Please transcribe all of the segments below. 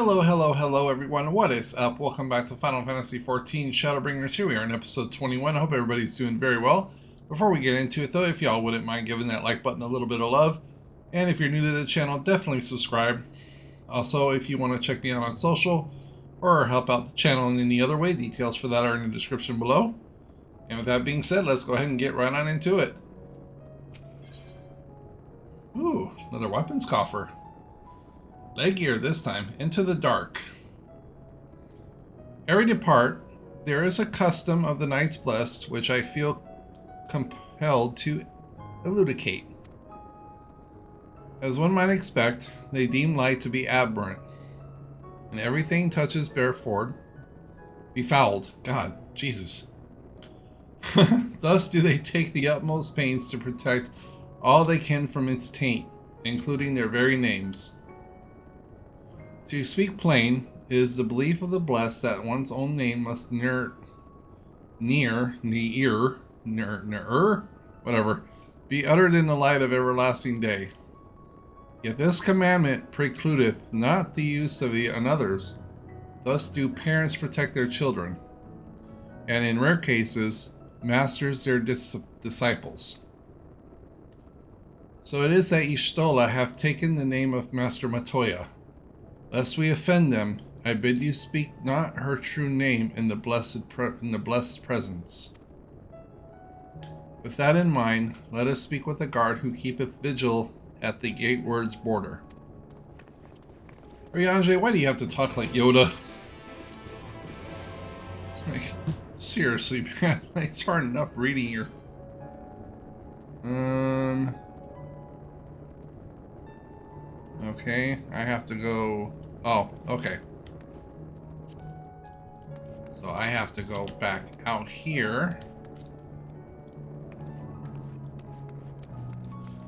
Hello everyone. What is up? Welcome back to Final Fantasy XIV Shadowbringers. Here we are in episode 21. I hope everybody's doing very well. Before we get into it though, if y'all wouldn't mind giving that like button a little bit of love. And if you're new to the channel, definitely subscribe. Also, if you want to check me out on social or help out the channel in any other way, details for that are in the description below. And with that being said, let's go ahead and get right on into it. Ooh, another weapons coffer. Leg gear this time, into the dark. Ere we depart, there is a custom of the Knights Blessed which I feel compelled to elucidate. As one might expect, they deem light to be aberrant, and everything touches Bearford befouled. God, Jesus. Thus do they take the utmost pains to protect all they can from its taint, including their very names. To speak plain, it is the belief of the blessed that one's own name must whatever, be uttered in the light of everlasting day. Yet this commandment precludeth not the use of it on others. Thus do parents protect their children, and in rare cases, masters their disciples. So it is that Y'shtola hath taken the name of Master Matoya. Lest we offend them, I bid you speak not her true name in the blessed presence. With that in mind, let us speak with the guard who keepeth vigil at the gateward's border. Ryanje, why do you have to talk like Yoda? Like, seriously, man, it's hard enough reading your... Okay, I have to go... Oh, okay. So I have to go back out here.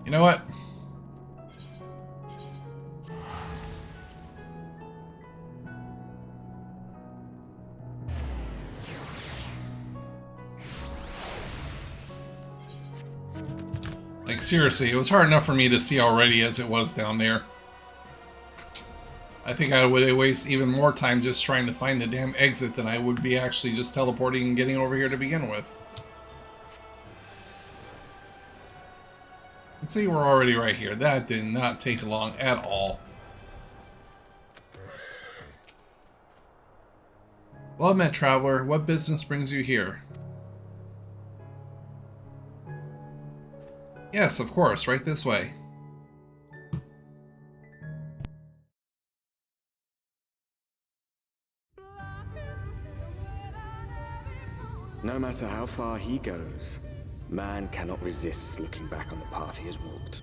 You know what? Like, seriously, it was hard enough for me to see already as it was down there. I think I would waste even more time just trying to find the damn exit than I would be actually just teleporting and getting over here to begin with. Let's see, we're already right here. That did not take long at all. Well met, traveler. What business brings you here? Yes, of course. Right this way. No matter how far he goes, man cannot resist looking back on the path he has walked.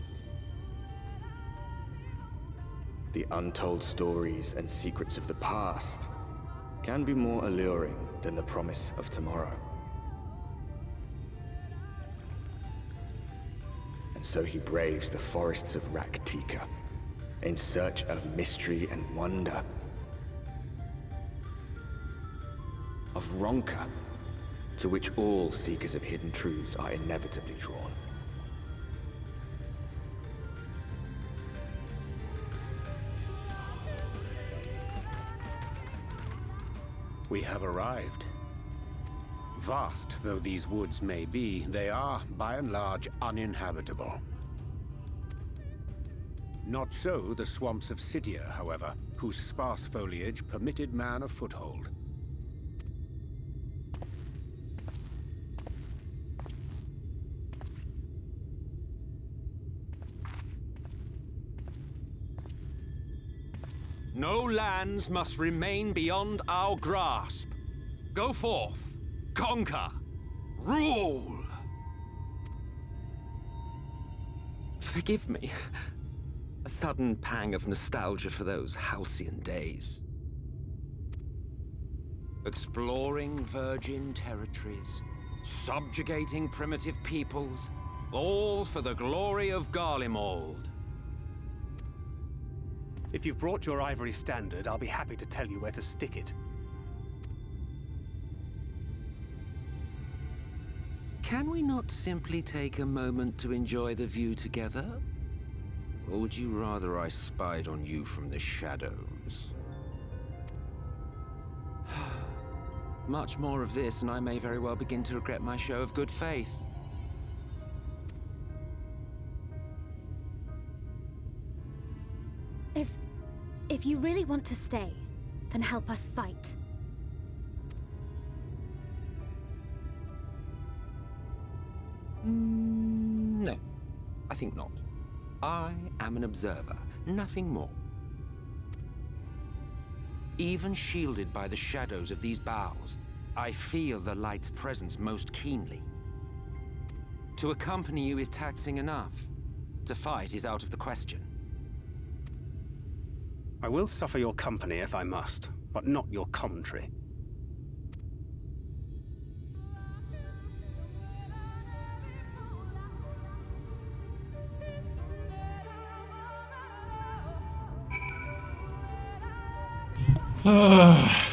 The untold stories and secrets of the past can be more alluring than the promise of tomorrow. And so he braves the forests of Raktika in search of mystery and wonder. Of Ronka, to which all seekers of hidden truths are inevitably drawn. We have arrived. Vast though these woods may be, they are, by and large, uninhabitable. Not so the swamps of Cydia, however, whose sparse foliage permitted man a foothold. No lands must remain beyond our grasp. Go forth, conquer, rule! Forgive me. A sudden pang of nostalgia for those halcyon days. Exploring virgin territories, subjugating primitive peoples, all for the glory of Garlemald. If you've brought your ivory standard, I'll be happy to tell you where to stick it. Can we not simply take a moment to enjoy the view together? Or would you rather I spied on you from the shadows? Much more of this, and I may very well begin to regret my show of good faith. If you really want to stay, then help us fight. No, I think not. I am an observer, nothing more. Even shielded by the shadows of these boughs, I feel the light's presence most keenly. To accompany you is taxing enough. To fight is out of the question. I will suffer your company if I must, but not your commentary.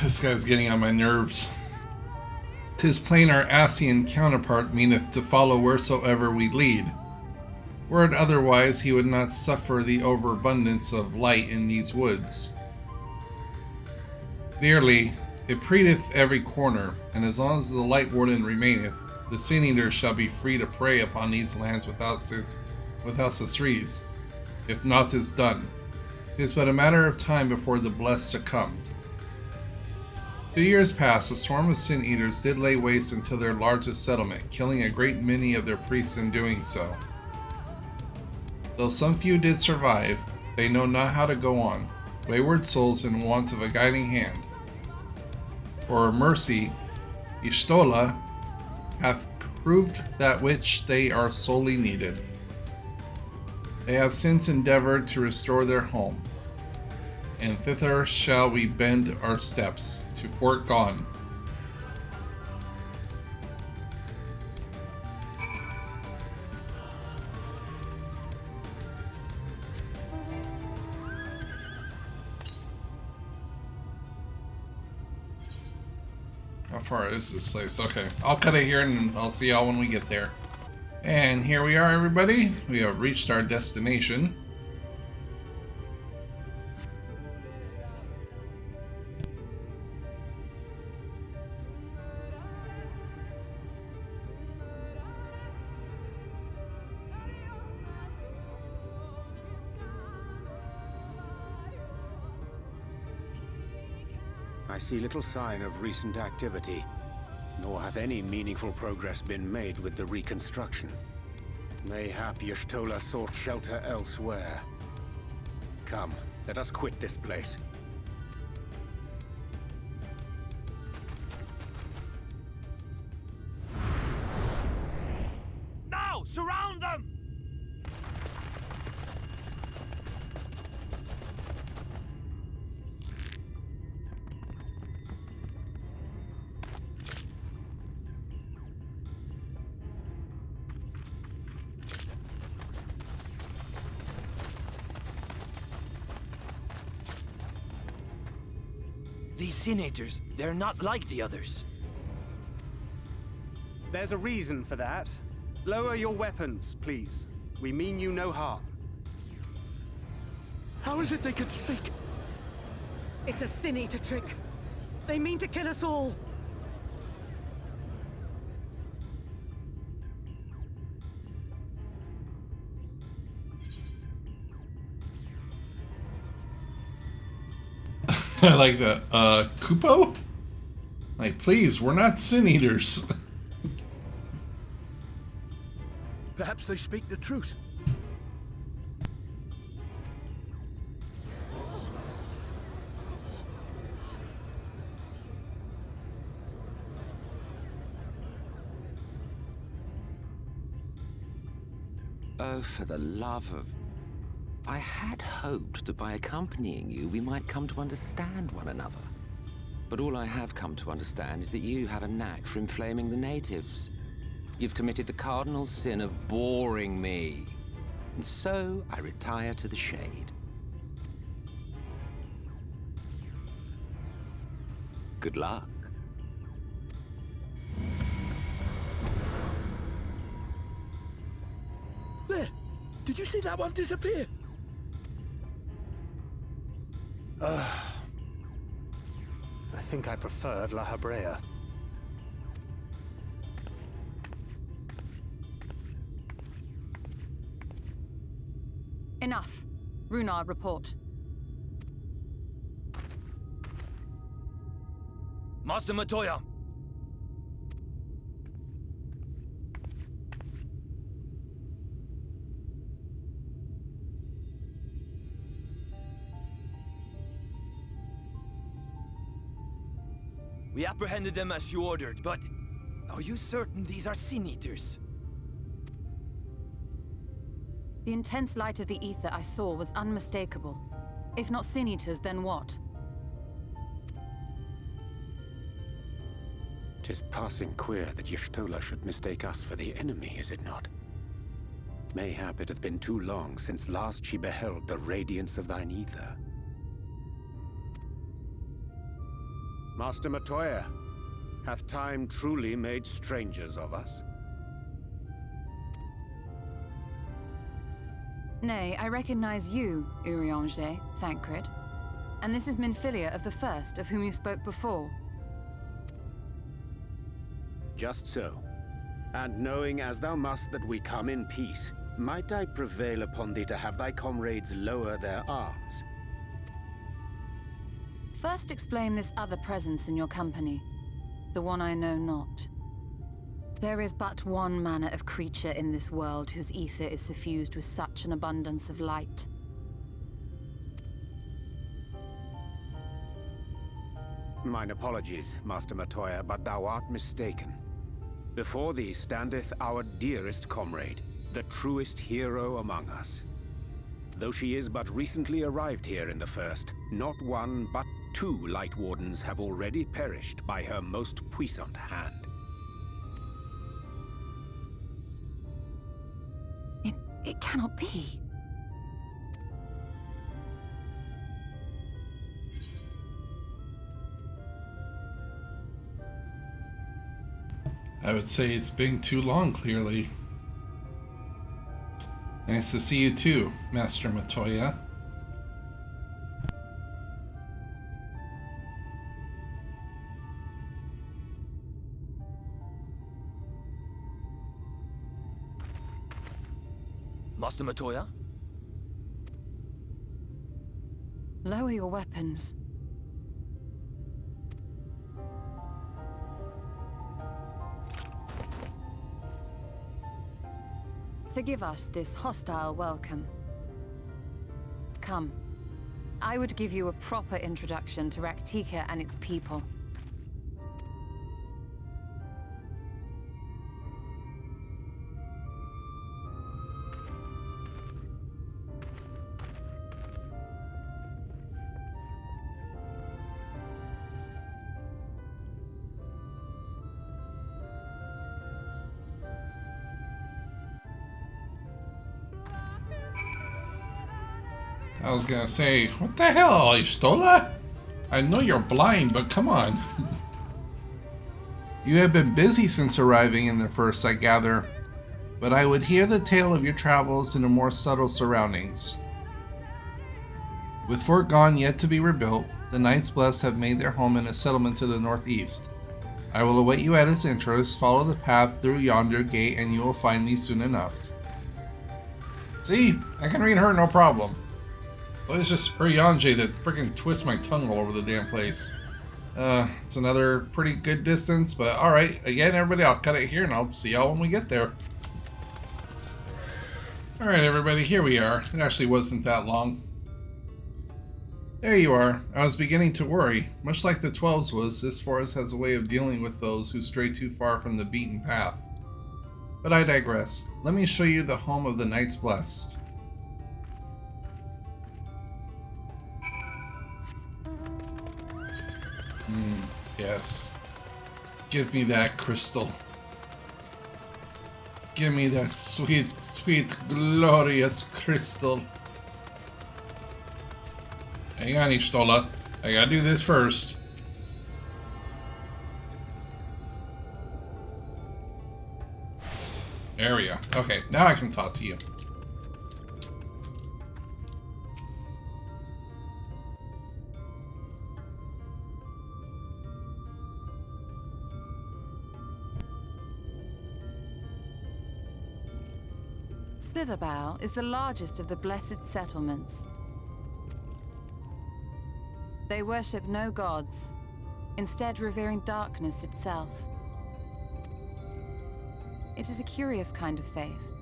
This guy's getting on my nerves. 'Tis plain our Asian counterpart meaneth to follow wheresoever we lead. Were it otherwise, he would not suffer the overabundance of light in these woods. Verily, it preedeth every corner, and as long as the Light Warden remaineth, the Sin Eaters shall be free to prey upon these lands without cessries, if naught is done. 'Tis but a matter of time before the blessed succumbed. 2 years past, a swarm of Sin Eaters did lay waste until their largest settlement, killing a great many of their priests in doing so. Though some few did survive, they know not how to go on, wayward souls in want of a guiding hand. For mercy, Y'shtola hath proved that which they are sorely needed. They have since endeavored to restore their home, and thither shall we bend our steps, to Fort Gone. How far is this place? Okay, I'll cut it here and I'll see y'all when we get there. And here we are, everybody. We have reached our destination. I see little sign of recent activity, nor hath any meaningful progress been made with the reconstruction. Mayhap Y'shtola sought shelter elsewhere. Come, let us quit this place. Now! Surround them! These Sin Eaters, they're not like the others. There's a reason for that. Lower your weapons, please. We mean you no harm. How is it they can speak? It's a Sin Eater trick. They mean to kill us all. I like that. Kupo? Like, please, we're not Sin Eaters. Perhaps they speak the truth. Oh, for the love of... I had hoped that by accompanying you, we might come to understand one another. But all I have come to understand is that you have a knack for inflaming the natives. You've committed the cardinal sin of boring me. And so I retire to the shade. Good luck. There! Did you see that one disappear? I think I preferred La Habrea. Enough. Runard, report. Master Matoya! We apprehended them as you ordered, but are you certain these are Sin Eaters? The intense light of the ether I saw was unmistakable. If not Sin Eaters, then what? 'Tis passing queer that Y'shtola should mistake us for the enemy, is it not? Mayhap it hath been too long since last she beheld the radiance of thine ether. Master Matoya, hath time truly made strangers of us? Nay, I recognize you, Urianger, Thancred. And this is Minfilia of the First, of whom you spoke before. Just so. And knowing as thou must that we come in peace, might I prevail upon thee to have thy comrades lower their arms? First explain this other presence in your company, the one I know not. There is but one manner of creature in this world whose ether is suffused with such an abundance of light. Mine apologies, Master Matoya, but thou art mistaken. Before thee standeth our dearest comrade, the truest hero among us. Though she is but recently arrived here in the First, not one but 2 Light Wardens have already perished by her most puissant hand. It cannot be. I would say it's been too long, clearly. Nice to see you too, Master Matoya. Master Matoya? Lower your weapons. Forgive us this hostile welcome. Come. I would give you a proper introduction to Raktika and its people. I was gonna say, what the hell, Y'shtola? I know you're blind, but come on. You have been busy since arriving in the First, I gather. But I would hear the tale of your travels in a more subtle surroundings. With Fort Gone yet to be rebuilt, the Knights Blessed have made their home in a settlement to the northeast. I will await you at its entrance, follow the path through yonder gate, and you will find me soon enough. See? I can read her, no problem. So it's just Urianger that freaking twists my tongue all over the damn place. It's another pretty good distance, but alright. Again, everybody, I'll cut it here, and I'll see y'all when we get there. Alright, everybody, here we are. It actually wasn't that long. There you are. I was beginning to worry. Much like the 12s was, this forest has a way of dealing with those who stray too far from the beaten path. But I digress. Let me show you the home of the Knights Blessed. Yes. Give me that crystal. Give me that sweet, sweet, glorious crystal. Hang on, Y'shtola. I gotta do this first. There we go. Okay, now I can talk to you. Thitherbow is the largest of the blessed settlements. They worship no gods, instead revering darkness itself. It is a curious kind of faith,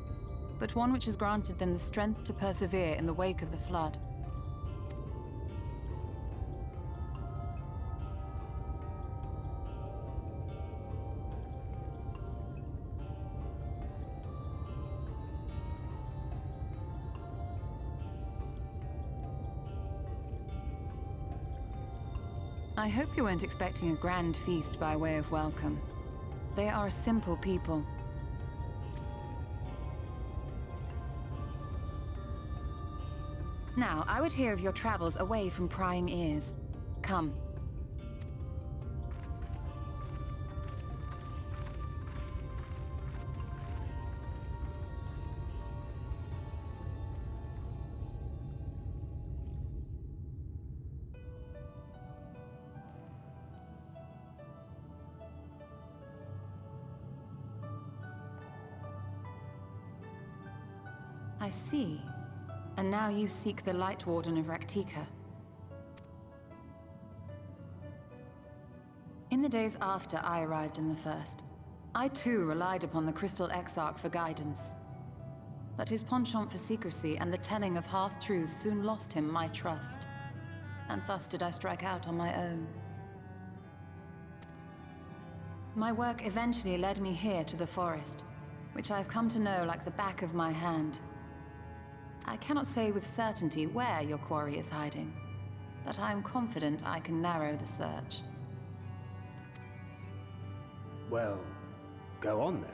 but one which has granted them the strength to persevere in the wake of the flood. I hope you weren't expecting a grand feast by way of welcome. They are a simple people. Now, I would hear of your travels away from prying ears. Come. I see. And now you seek the Light Warden of Raktika. In the days after I arrived in the First, I too relied upon the Crystal Exarch for guidance. But his penchant for secrecy and the telling of half-truths soon lost him my trust. And thus did I strike out on my own. My work eventually led me here to the forest, which I've come to know like the back of my hand. I cannot say with certainty where your quarry is hiding, but I am confident I can narrow the search. Well, go on then.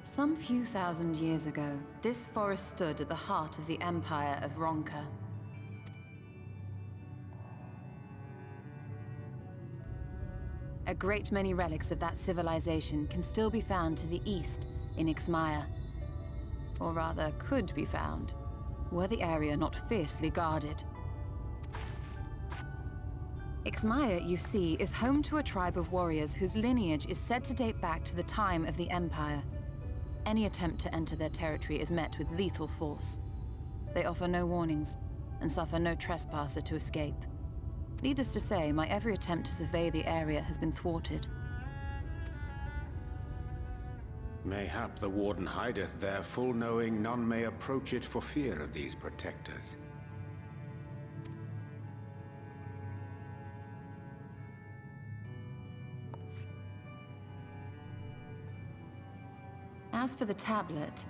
Some few thousand years ago, this forest stood at the heart of the Empire of Ronka. A great many relics of that civilization can still be found to the east in XIV. Or rather, could be found, were the area not fiercely guarded. XIV, you see, is home to a tribe of warriors whose lineage is said to date back to the time of the Empire. Any attempt to enter their territory is met with lethal force. They offer no warnings, and suffer no trespasser to escape. Needless to say, my every attempt to survey the area has been thwarted. Mayhap the Warden hideth there, full knowing none may approach it for fear of these protectors. As for the tablet,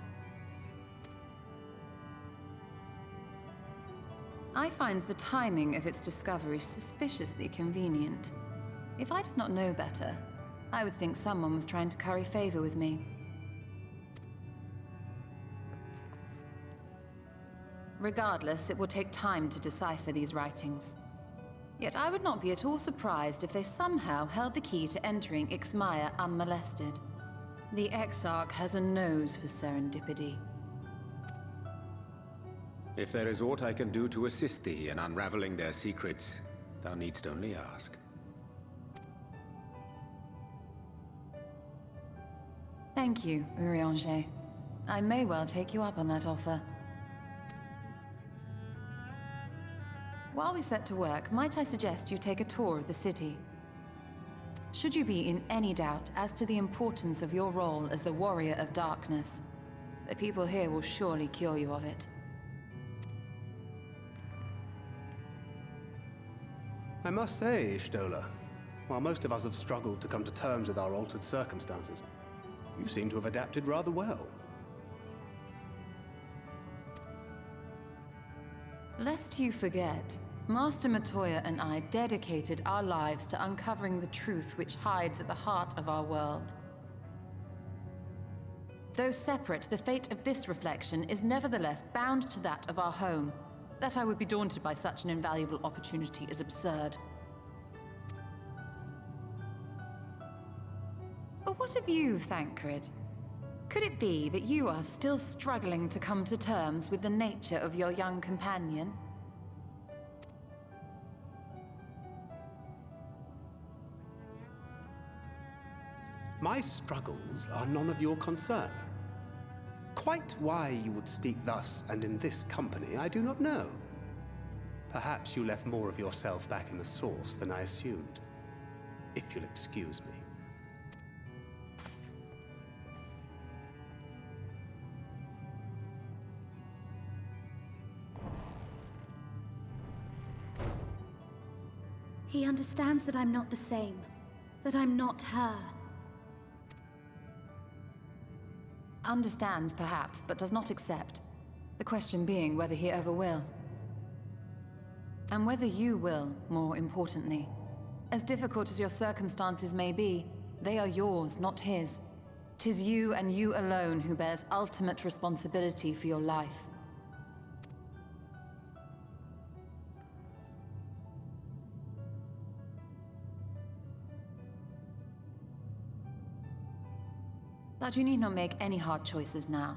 I find the timing of its discovery suspiciously convenient. If I did not know better, I would think someone was trying to curry favor with me. Regardless, it will take time to decipher these writings. Yet I would not be at all surprised if they somehow held the key to entering XIV unmolested. The Exarch has a nose for serendipity. If there is aught I can do to assist thee in unraveling their secrets, thou needst only ask. Thank you, Urianger. I may well take you up on that offer. While we set to work, might I suggest you take a tour of the city? Should you be in any doubt as to the importance of your role as the Warrior of Darkness, the people here will surely cure you of it. I must say, Stola, while most of us have struggled to come to terms with our altered circumstances, you seem to have adapted rather well. Lest you forget, Master Matoya and I dedicated our lives to uncovering the truth which hides at the heart of our world. Though separate, the fate of this reflection is nevertheless bound to that of our home. That I would be daunted by such an invaluable opportunity is absurd. But what of you, Thancred? Could it be that you are still struggling to come to terms with the nature of your young companion? My struggles are none of your concern. Quite why you would speak thus and in this company, I do not know. Perhaps you left more of yourself back in the source than I assumed. If you'll excuse me. He understands that I'm not the same. That I'm not her. Understands, perhaps, but does not accept. The question being whether he ever will. And whether you will, more importantly. As difficult as your circumstances may be, they are yours, not his. 'Tis you and you alone who bears ultimate responsibility for your life. But you need not make any hard choices now.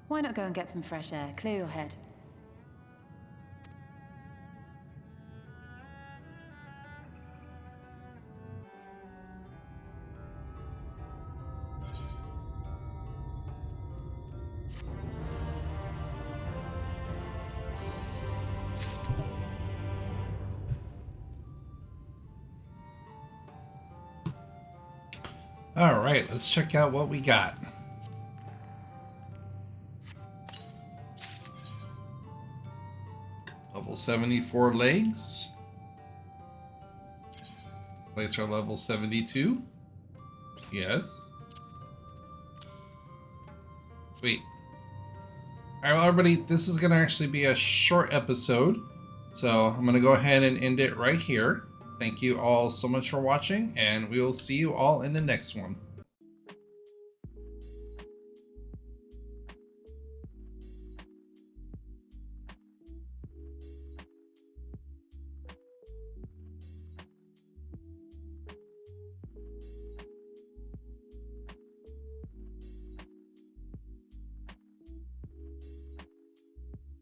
Why not go and get some fresh air, clear your head? All right, let's check out what we got. Level 74 legs. Place our level 72. Yes. Sweet. All right, well, everybody, this is going to actually be a short episode. So I'm going to go ahead and end it right here. Thank you all so much for watching, and we will see you all in the next one.